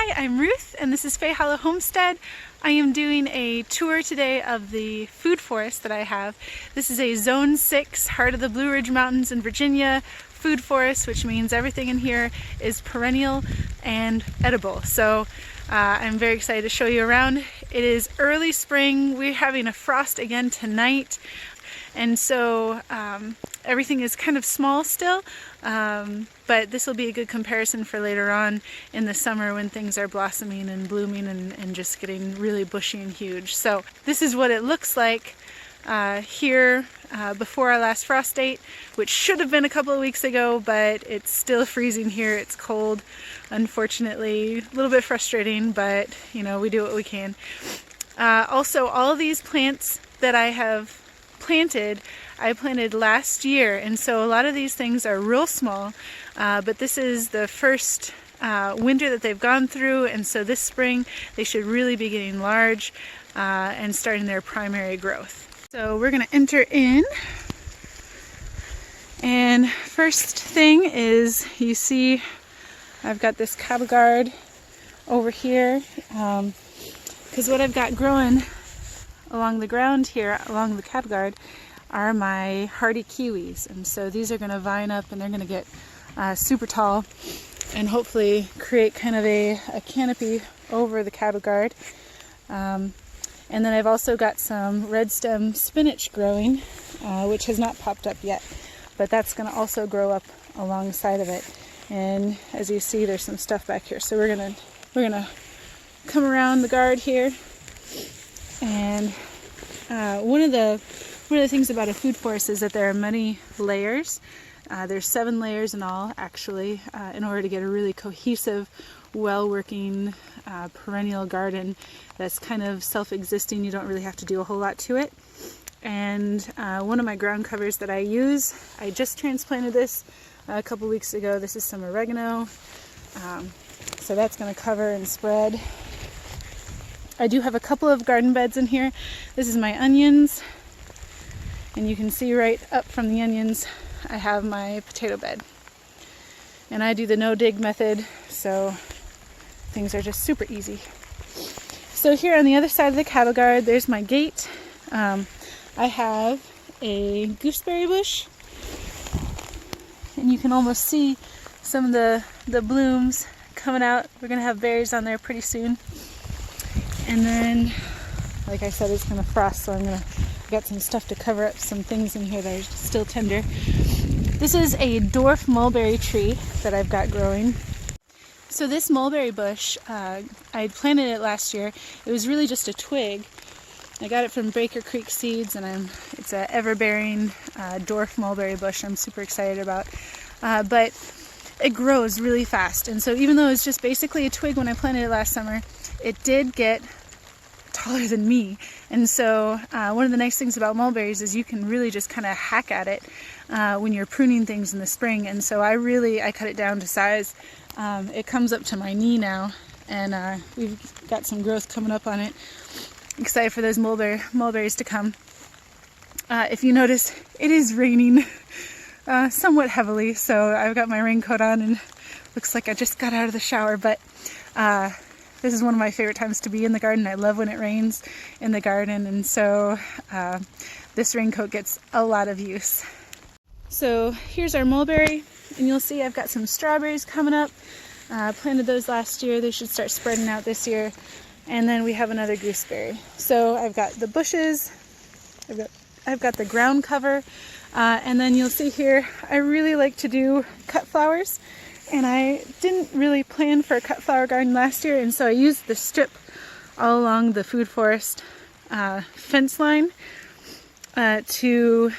Hi, I'm Ruth and this is Fay Hollow Homestead. I am doing a tour today of the food forest that I have. This is a Zone 6, heart of the Blue Ridge Mountains in Virginia food forest, which means everything in here is perennial and edible. So I'm very excited to show you around. It is early spring. We're having a frost again tonight. And so everything is kind of small still, but this will be a good comparison for later on in the summer when things are blossoming and blooming and just getting really bushy and huge. So this is what it looks like here before our last frost date, which should have been a couple of weeks ago, but it's still freezing here. It's cold, unfortunately. A little bit frustrating, but you know, we do what we can. Also, all of these plants that I have planted, I planted last year, and so a lot of these things are real small, but this is the first winter that they've gone through, and so this spring they should really be getting large and starting their primary growth. So we're going to enter in, and first thing is, you see I've got this cattle guard over here, because what I've got growing along the ground here, along the cattle guard, are my hardy kiwis. And so these are going to vine up and they're going to get super tall and hopefully create kind of a canopy over the cattle guard. And then I've also got some red stem spinach growing, which has not popped up yet, but that's going to also grow up alongside of it. And as you see, there's some stuff back here. So we're gonna come around the guard here. And one of the things about a food forest is that there are many layers. There's 7 layers in all, actually, in order to get a really cohesive, well-working perennial garden that's kind of self-existing. You don't really have to do a whole lot to it. And one of my ground covers that I use, I just transplanted this a couple weeks ago. This is some oregano, so that's going to cover and spread. I do have a couple of garden beds in here. This is my onions, and you can see right up from the onions I have my potato bed. And I do the no-dig method, so things are just super easy. So here on the other side of the cattle guard, there's my gate. I have a gooseberry bush, and you can almost see some of the blooms coming out. We're going to have berries on there pretty soon. And then, like I said, it's going to frost, so I've got some stuff to cover up some things in here that are still tender. This is a dwarf mulberry tree that I've got growing. So this mulberry bush, I planted it last year. It was really just a twig. I got it from Baker Creek Seeds, and it's an ever-bearing dwarf mulberry bush I'm super excited about. But it grows really fast, and so even though it's just basically a twig when I planted it last summer, it did get taller than me. And so one of the nice things about mulberries is you can really just kind of hack at it when you're pruning things in the spring. And so I cut it down to size. It comes up to my knee now, and we've got some growth coming up on it. Excited for those mulberries to come. If you notice, it is raining somewhat heavily, so I've got my raincoat on and looks like I just got out of the shower, but this is one of my favorite times to be in the garden. I love when it rains in the garden, and so this raincoat gets a lot of use. So here's our mulberry, and you'll see I've got some strawberries coming up. Planted those last year. They should start spreading out this year. And then we have another gooseberry. So I've got the bushes, I've got the ground cover, and then you'll see here I really like to do cut flowers. And I didn't really plan for a cut flower garden last year, and so I used the strip all along the food forest fence line to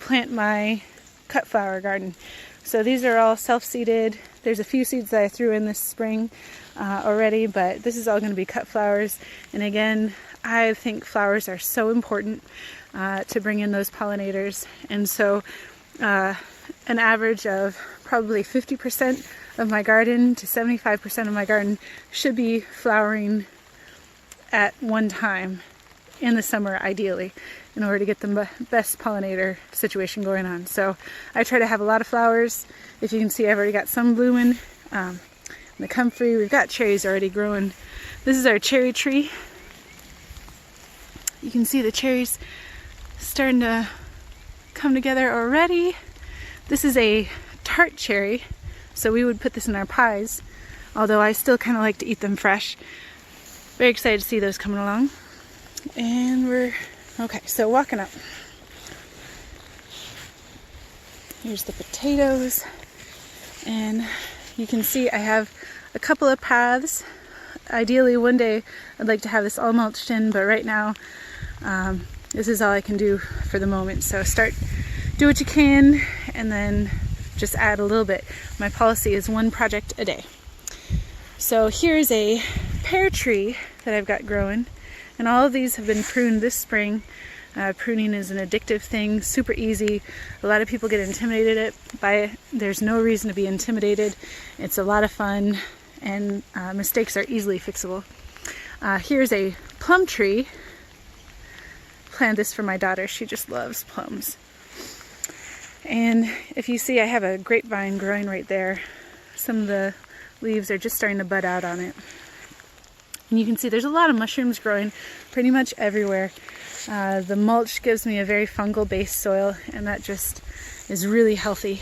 plant my cut flower garden. So these are all self-seeded. There's a few seeds that I threw in this spring already, but this is all going to be cut flowers. And again, I think flowers are so important to bring in those pollinators, and so an average of probably 50% of my garden to 75% of my garden should be flowering at one time in the summer, ideally, in order to get the best pollinator situation going on. So I try to have a lot of flowers. If you can see, I've already got some blooming. the comfrey. We've got cherries already growing. This is our cherry tree. You can see the cherries starting to come together already. This is a tart cherry, so we would put this in our pies, although I still kind of like to eat them fresh. Very excited to see those coming along. And we're okay, so walking up. Here's the potatoes, and you can see I have a couple of paths. Ideally one day I'd like to have this all mulched in, but right now this is all I can do for the moment. So do what you can, and then just add a little bit. My policy is one project a day. So here's a pear tree that I've got growing, and all of these have been pruned this spring. Pruning is an addictive thing, super easy. A lot of people get intimidated by it. There's no reason to be intimidated. It's a lot of fun, and mistakes are easily fixable. Here's a plum tree. Planted this for my daughter. She just loves plums. And if you see, I have a grapevine growing right there. Some of the leaves are just starting to bud out on it. And you can see there's a lot of mushrooms growing pretty much everywhere. The mulch gives me a very fungal based soil, and that just is really healthy.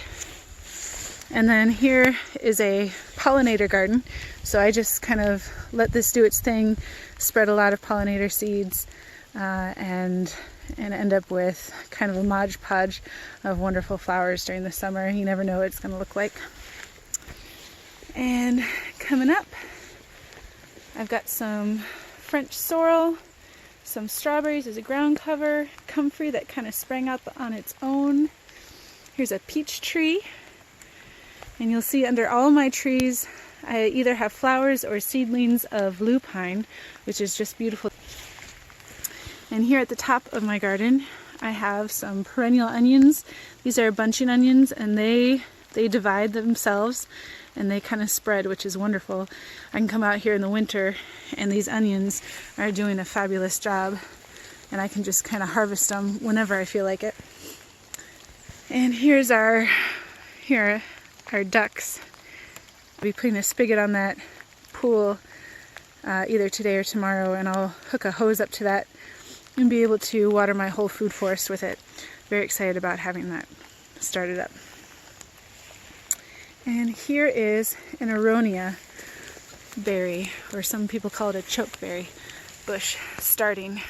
And then here is a pollinator garden. So I just kind of let this do its thing, spread a lot of pollinator seeds, and end up with kind of a modge podge of wonderful flowers during the summer. You never know what it's going to look like. And coming up, I've got some French sorrel, some strawberries as a ground cover, comfrey that kind of sprang up on its own. Here's a peach tree, and you'll see under all of my trees I either have flowers or seedlings of lupine, which is just beautiful. And here at the top of my garden I have some perennial onions. These are bunching onions, and they divide themselves and they kind of spread, which is wonderful. I can come out here in the winter and these onions are doing a fabulous job, and I can just kind of harvest them whenever I feel like it. And here's our ducks. I'll be putting a spigot on that pool either today or tomorrow, and I'll hook a hose up to that and be able to water my whole food forest with it. Very excited about having that started up. And here is an aronia berry, or some people call it a chokeberry bush, starting.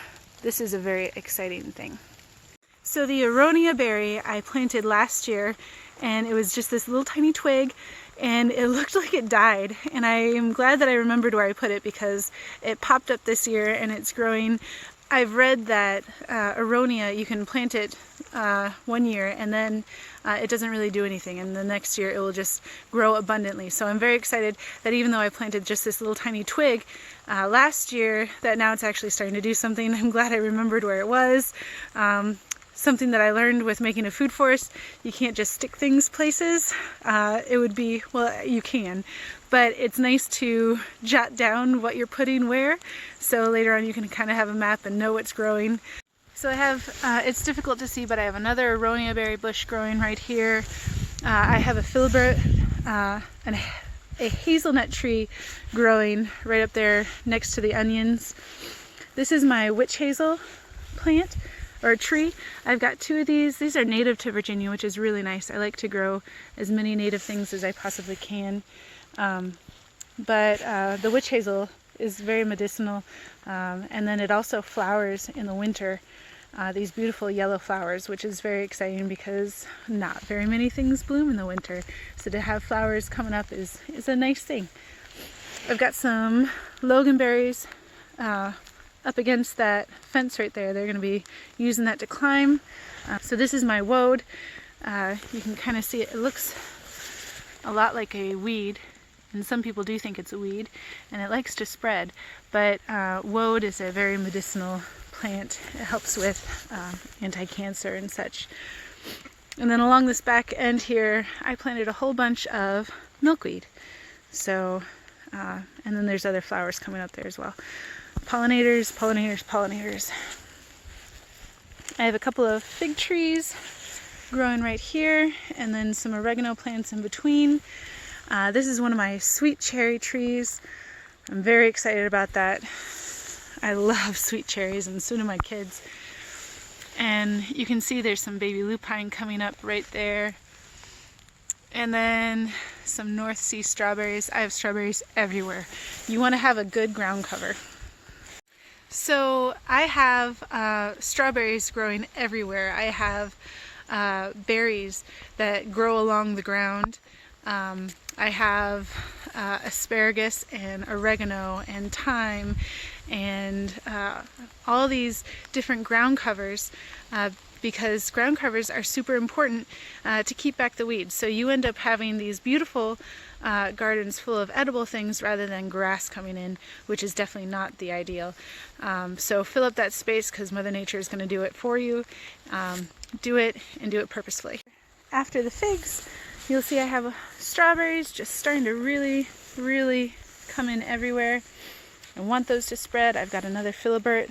This is a very exciting thing. So the aronia berry I planted last year, and it was just this little tiny twig, and it looked like it died. And I am glad that I remembered where I put it, because it popped up this year and it's growing. I've read that aronia, you can plant it 1 year and then it doesn't really do anything, and the next year it will just grow abundantly. So I'm very excited that even though I planted just this little tiny twig last year, that now it's actually starting to do something. I'm glad I remembered where it was. Something that I learned with making a food forest: you can't just stick things places. It would be, well, you can, but it's nice to jot down what you're putting where, so later on you can kind of have a map and know what's growing. So I have, it's difficult to see, but I have another aronia berry bush growing right here. I have a filbert, a hazelnut tree growing right up there next to the onions. This is my witch hazel plant, or a tree. I've got 2 of these. These are native to Virginia, which is really nice. I like to grow as many native things as I possibly can. But the witch hazel is very medicinal, and then it also flowers in the winter. These beautiful yellow flowers, which is very exciting because not very many things bloom in the winter. So to have flowers coming up is a nice thing. I've got some loganberries up against that fence right there. They're going to be using that to climb. So this is my woad. You can kind of see it. It looks a lot like a weed, and some people do think it's a weed, and it likes to spread. But woad is a very medicinal plant. It helps with anti-cancer and such. And then along this back end here, I planted a whole bunch of milkweed. So, and then there's other flowers coming up there as well. Pollinators, pollinators, pollinators. I have a couple of fig trees growing right here, and then some oregano plants in between. This is one of my sweet cherry trees. I'm very excited about that. I love sweet cherries, and so do my kids. And you can see there's some baby lupine coming up right there. And then some North Sea strawberries. I have strawberries everywhere. You want to have a good ground cover. So I have strawberries growing everywhere. I have berries that grow along the ground. I have asparagus and oregano and thyme and all these different ground covers because ground covers are super important to keep back the weeds. So you end up having these beautiful gardens full of edible things rather than grass coming in, which is definitely not the ideal. So fill up that space because Mother Nature is going to do it for you. Do it and do it purposefully. After the figs, you'll see I have strawberries just starting to really come in everywhere. I want those to spread. I've got another filibert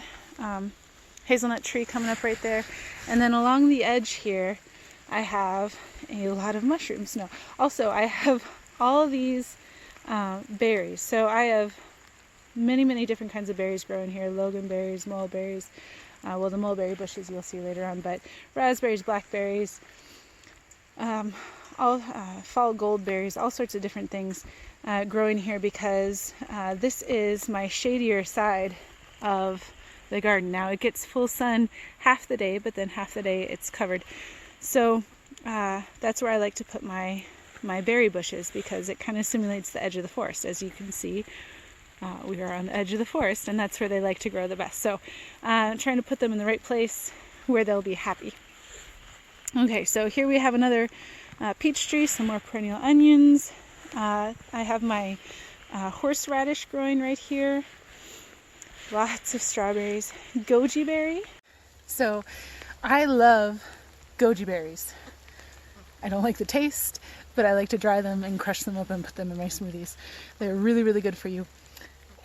hazelnut tree coming up right there. And then along the edge here, I have a lot of mushrooms. No, also I have all of these berries. So I have many different kinds of berries growing here. Loganberries, mulberries. Well, the mulberry bushes you'll see later on, but raspberries, blackberries, all fall goldberries, all sorts of different things growing here because this is my shadier side of the garden. Now it gets full sun half the day, but then half the day it's covered. So that's where I like to put my berry bushes because it kind of simulates the edge of the forest. As you can see, we are on the edge of the forest, and that's where they like to grow the best. So I'm trying to put them in the right place where they'll be happy. Okay, so here we have another peach tree, some more perennial onions. I have my horseradish growing right here. Lots of strawberries. Goji berry. So I love goji berries. I don't like the taste, but I like to dry them and crush them up and put them in my smoothies. They're really good for you.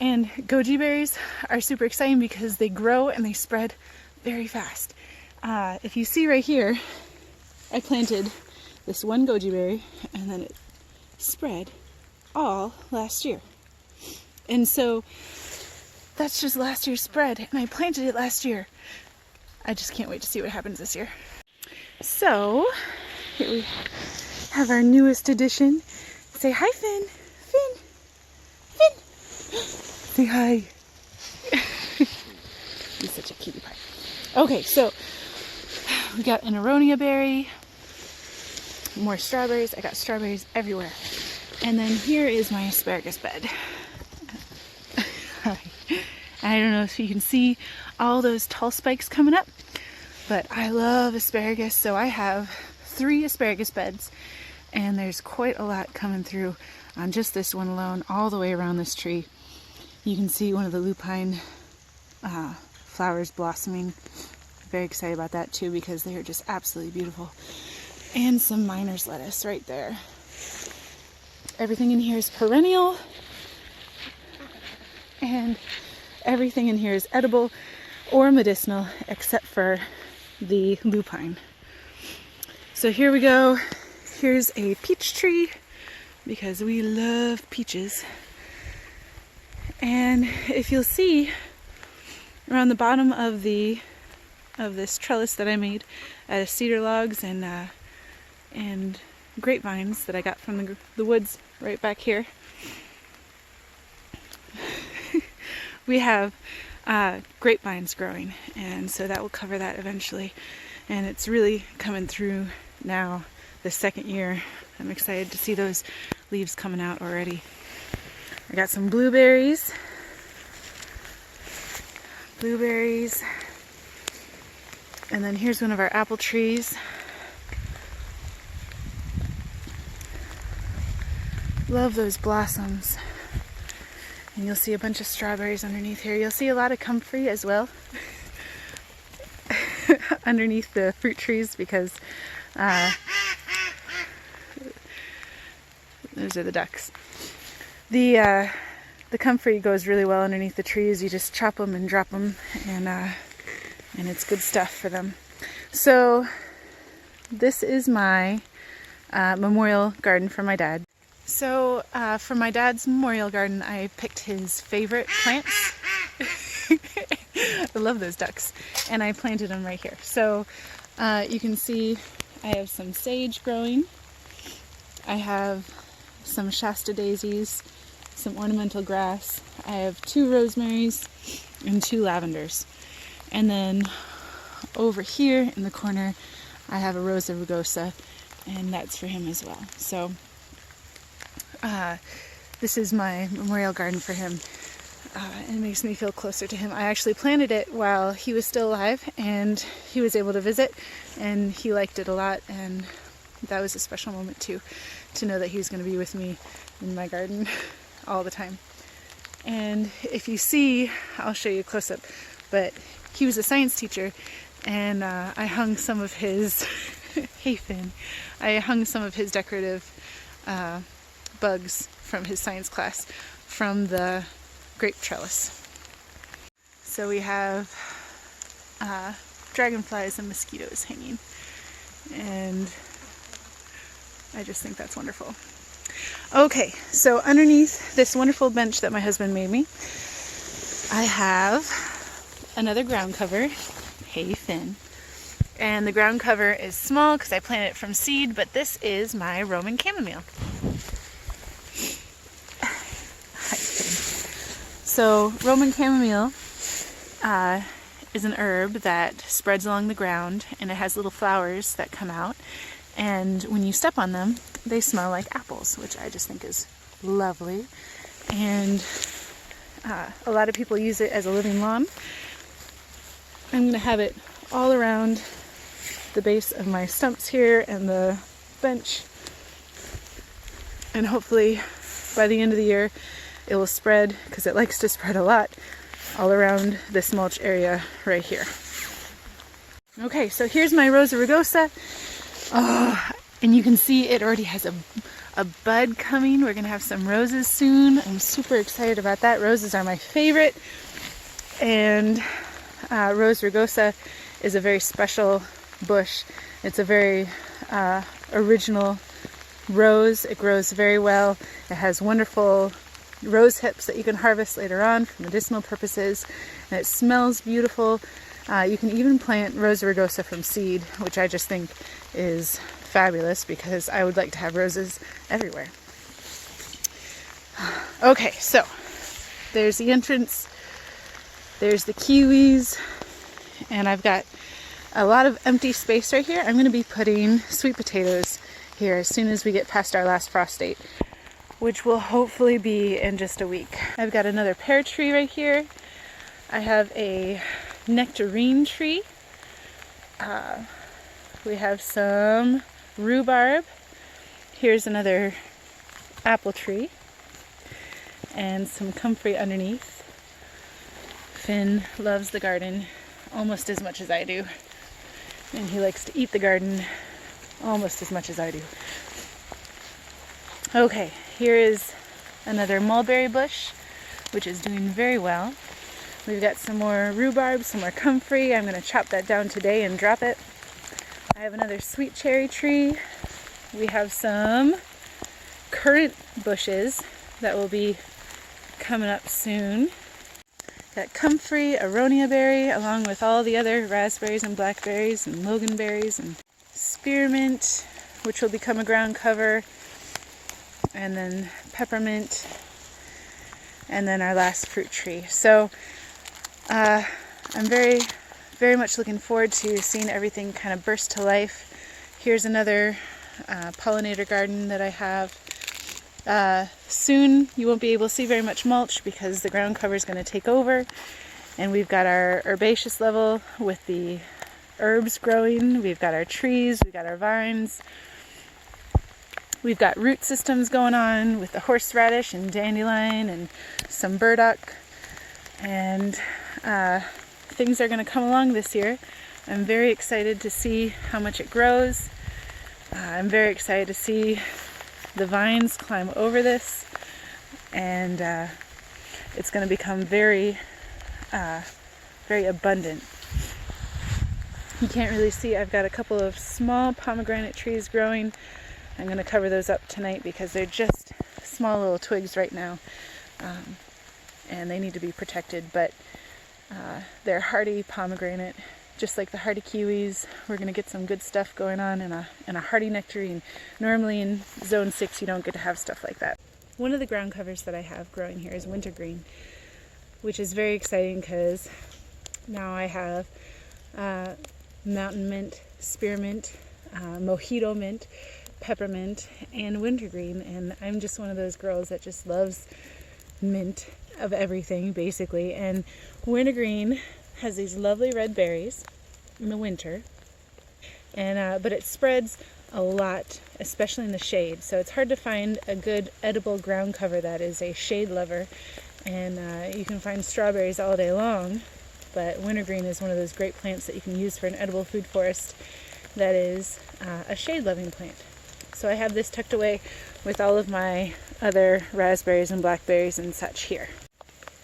And goji berries are super exciting because they grow and they spread very fast. If you see right here, I planted this one goji berry and then it spread all last year. And so that's just last year's spread, and I planted it last year. I just can't wait to see what happens this year. So here we have our newest addition. Say hi, Finn. Finn. Say hi. He's such a cutie pie. Okay, so we got an aronia berry, more strawberries. I got strawberries everywhere. And then here is my asparagus bed. I don't know if you can see all those tall spikes coming up, but I love asparagus. So I have 3 asparagus beds, and there's quite a lot coming through on just this one alone, all the way around this tree. You can see one of the lupine flowers blossoming. Very excited about that too because they are just absolutely beautiful. And some miner's lettuce right there. Everything in here is perennial, and everything in here is edible or medicinal except for the lupine. So here we go. Here's a peach tree because we love peaches. And if you'll see around the bottom of this trellis that I made out of cedar logs and grapevines that I got from the woods right back here, we have grapevines growing, and so that will cover that eventually. And it's really coming through now, the second year. I'm excited to see those leaves coming out already. I got some blueberries. And then here's one of our apple trees. Love those blossoms. And you'll see a bunch of strawberries underneath here. You'll see a lot of comfrey as well underneath the fruit trees because those are the ducks. The comfrey goes really well underneath the trees. You just chop them and drop them, and it's good stuff for them. So this is my memorial garden for my dad. So for my dad's memorial garden, I picked his favorite plants. I love those ducks. And I planted them right here. So you can see I have some sage growing. I have some Shasta daisies, some ornamental grass. I have 2 rosemarys and 2 lavenders. And then over here in the corner, I have a Rosa rugosa, and that's for him as well. So this is my memorial garden for him. It makes me feel closer to him. I actually planted it while he was still alive, and he was able to visit, and he liked it a lot, and that was a special moment too, to know that he was going to be with me in my garden all the time. And if you see, I'll show you a close-up, but he was a science teacher, and I hung some of his hey Finn, I hung some of his decorative bugs from his science class from the grape trellis. So we have dragonflies and mosquitoes hanging, and I just think that's wonderful. Okay, so underneath this wonderful bench that my husband made me, I have another ground cover. Hey Finn. And the ground cover is small because I planted it from seed, but this is my Roman chamomile. Hi Finn. So Roman chamomile is an herb that spreads along the ground, and it has little flowers that come out, and when you step on them, they smell like apples, which I just think is lovely. And a lot of people use it as a living lawn. I'm going to have it all around the base of my stumps here and the bench, and hopefully by the end of the year it will spread, because it likes to spread a lot, all around this mulch area right here. Okay, so here's my Rosa rugosa. Oh, and you can see it already has a bud coming. We're gonna have some roses soon. I'm super excited about that. Roses are my favorite, and Rose rugosa is a very special bush. It's a very original rose. It grows very well. It has wonderful rose hips that you can harvest later on for medicinal purposes, and it smells beautiful. You can even plant Rose rugosa from seed, which I just think is fabulous, because I would like to have roses everywhere. Okay, so there's the entrance, there's the kiwis, and I've got a lot of empty space right here. I'm going to be putting sweet potatoes here as soon as we get past our last frost date, which will hopefully be in just a week. I've got another pear tree right here. I have a nectarine tree. We have some rhubarb. Here's another apple tree, and some comfrey underneath. Finn loves the garden almost as much as I do, and he likes to eat the garden almost as much as I do. Okay, here is another mulberry bush, which is doing very well. We've got some more rhubarb, some more comfrey. I'm going to chop that down today and drop it. I have another sweet cherry tree. We have some currant bushes that will be coming up soon. Got comfrey, aronia berry, along with all the other raspberries and blackberries and loganberries and spearmint, which will become a ground cover, and then peppermint, and then our last fruit tree. So I'm very, very much looking forward to seeing everything kind of burst to life. Here's another pollinator garden that I have. Soon you won't be able to see very much mulch because the ground cover is going to take over, and we've got our herbaceous level with the herbs growing. We've got our trees, we've got our vines, we've got root systems going on with the horseradish and dandelion and some burdock, and things are going to come along this year. I'm very excited to see how much it grows. I'm very excited to see the vines climb over this, and it's going to become very, very abundant. You can't really see, I've got a couple of small pomegranate trees growing. I'm going to cover those up tonight because they're just small little twigs right now, and they need to be protected, but they're hardy pomegranate, just like the hardy kiwis. We're going to get some good stuff going on in a hardy nectarine. Normally in zone 6 you don't get to have stuff like that. One of the ground covers that I have growing here is wintergreen, which is very exciting because now I have mountain mint, spearmint, mojito mint, peppermint, and wintergreen, and I'm just one of those girls that just loves mint of everything basically. And wintergreen has these lovely red berries in the winter, and but it spreads a lot, especially in the shade, so it's hard to find a good edible ground cover that is a shade lover. And you can find strawberries all day long, but wintergreen is one of those great plants that you can use for an edible food forest that is a shade-loving plant. So I have this tucked away with all of my other raspberries and blackberries and such here.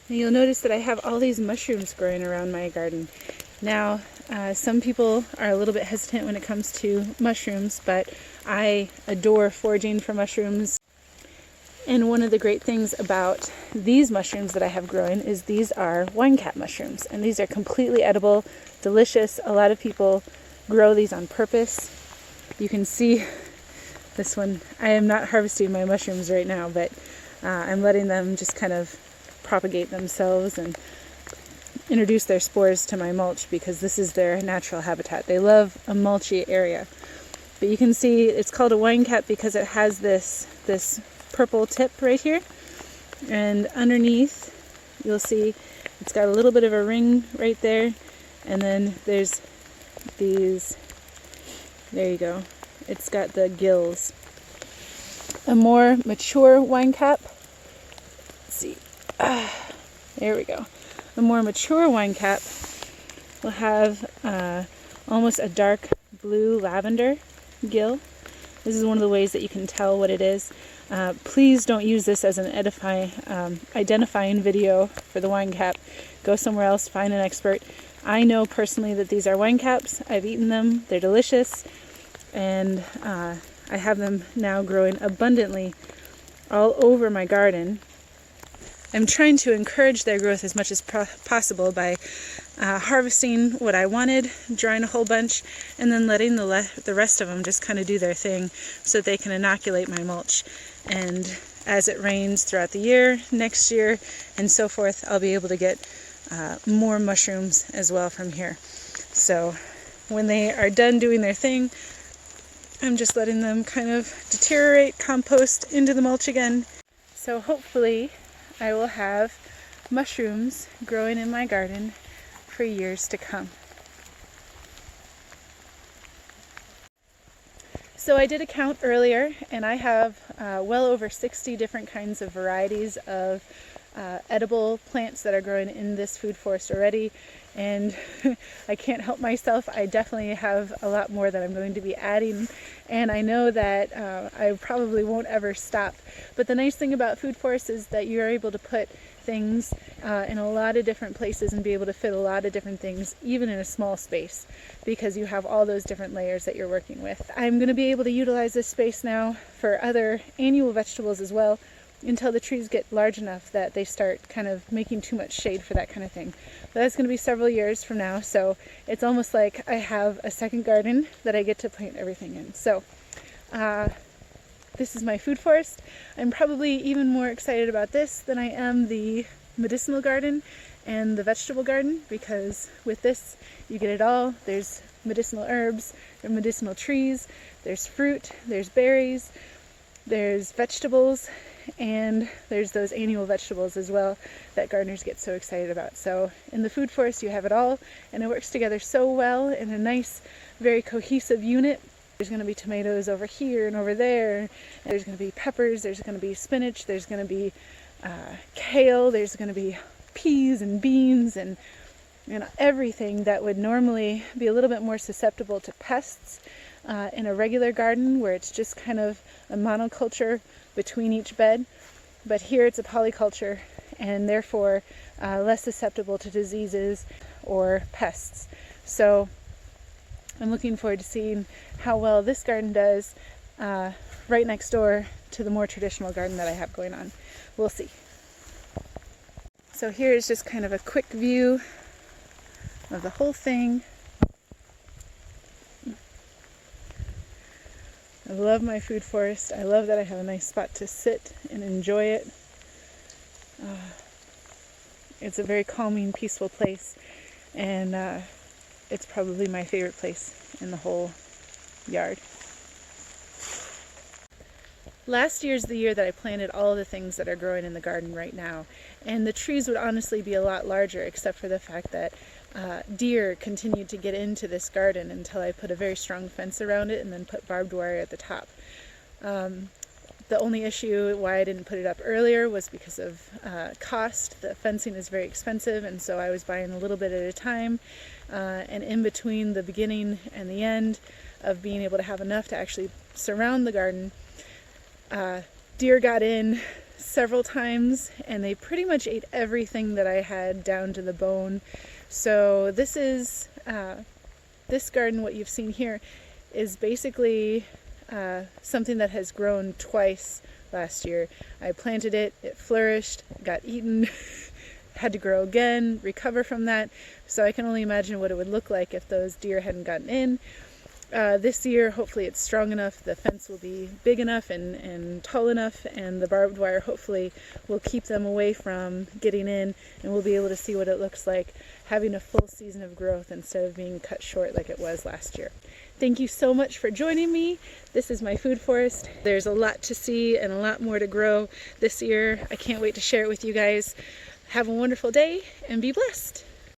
And you'll notice that I have all these mushrooms growing around my garden. Now, some people are a little bit hesitant when it comes to mushrooms, but I adore foraging for mushrooms. And one of the great things about these mushrooms that I have growing is these are wine cap mushrooms, and these are completely edible, delicious. A lot of people grow these on purpose. You can see this one. I am not harvesting my mushrooms right now, but I'm letting them just kind of propagate themselves and introduce their spores to my mulch because this is their natural habitat. They love a mulchy area. But you can see it's called a wine cap because it has this purple tip right here, and underneath you'll see it's got a little bit of a ring right there, and then there's these, there you go, it's got the gills. A more mature wine cap, let's see, there we go, a more mature wine cap will have almost a dark blue lavender gill. This is one of the ways that you can tell what it is. Please don't use this as an identifying video for the wine cap. Go somewhere else, find an expert. I know personally that these are wine caps. I've eaten them, they're delicious, and I have them now growing abundantly all over my garden. I'm trying to encourage their growth as much as possible by harvesting what I wanted, drying a whole bunch, and then letting the rest of them just kind of do their thing so that they can inoculate my mulch. And as it rains throughout the year, next year, and so forth, I'll be able to get more mushrooms as well from here. So when they are done doing their thing, I'm just letting them kind of deteriorate, compost into the mulch again. So hopefully I will have mushrooms growing in my garden for years to come. So I did a count earlier, and I have well over 60 different kinds of varieties of edible plants that are growing in this food forest already, and I can't help myself. I definitely have a lot more that I'm going to be adding, and I know that I probably won't ever stop. But the nice thing about food forests is that you're able to put things in a lot of different places and be able to fit a lot of different things even in a small space, because you have all those different layers that you're working with. I'm going to be able to utilize this space now for other annual vegetables as well, until the trees get large enough that they start kind of making too much shade for that kind of thing. But that's going to be several years from now, so it's almost like I have a second garden that I get to plant everything in. So this is my food forest. I'm probably even more excited about this than I am the medicinal garden and the vegetable garden, because with this you get it all. There's medicinal herbs, there are medicinal trees, there's fruit, there's berries, there's vegetables, and there's those annual vegetables as well that gardeners get so excited about. So in the food forest you have it all, and it works together so well in a nice, very cohesive unit. There's going to be tomatoes over here and over there, and there's going to be peppers, there's going to be spinach, there's going to be kale, there's going to be peas and beans, and everything that would normally be a little bit more susceptible to pests in a regular garden where it's just kind of a monoculture between each bed. But here it's a polyculture, and therefore less susceptible to diseases or pests. So I'm looking forward to seeing how well this garden does right next door to the more traditional garden that I have going on. We'll see. So here is just kind of a quick view of the whole thing. I love my food forest. I love that I have a nice spot to sit and enjoy it. It's a very calming, peaceful place, and it's probably my favorite place in the whole yard. Last year's the year that I planted all of the things that are growing in the garden right now, and the trees would honestly be a lot larger except for the fact that deer continued to get into this garden until I put a very strong fence around it and then put barbed wire at the top. The only issue why I didn't put it up earlier was because of cost. The fencing is very expensive, and so I was buying a little bit at a time, and in between the beginning and the end of being able to have enough to actually surround the garden, deer got in several times and they pretty much ate everything that I had down to the bone. So this is this garden, what you've seen here, is basically something that has grown twice last year. I planted it, it flourished, got eaten, had to grow again, recover from that. So I can only imagine what it would look like if those deer hadn't gotten in. This year, hopefully it's strong enough, the fence will be big enough and tall enough, and the barbed wire hopefully will keep them away from getting in, and we'll be able to see what it looks like having a full season of growth instead of being cut short like it was last year. Thank you so much for joining me. This is my food forest. There's a lot to see and a lot more to grow this year. I can't wait to share it with you guys. Have a wonderful day and be blessed.